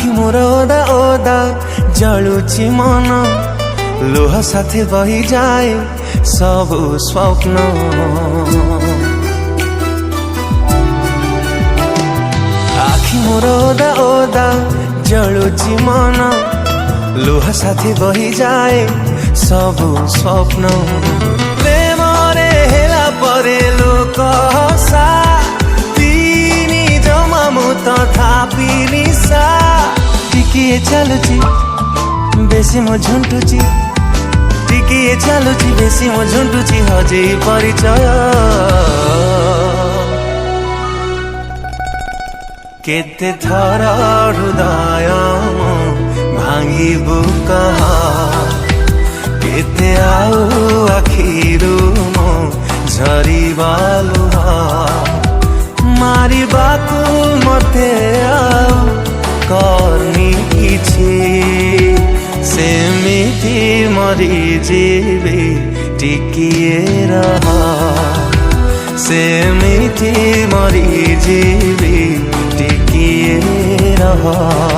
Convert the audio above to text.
आखि मोर ओदा ओदा जलुची मन लुह साथे बही जाए सब स्वप्न आखि मोर ओदा ओदा जलुची मन लुह साथे बही जाए सब स्वप्न प्रेम रे हेला परे लोक हसा तीनी जमा मु तथापि निशा टिकिए चलुची बेसी मो झुंटुची टिकिए चलुची बेसी मो झुंटुची हजे परिचय केते थर हृदय भांगिबु कहा केते आउ आखिरु मो झरिबा लुहा मारिबाकु मते आउ करनी किछि सेमिति मरी जीवी टिकिए रहा सेमिति मरी जीवी टिकिए रहा।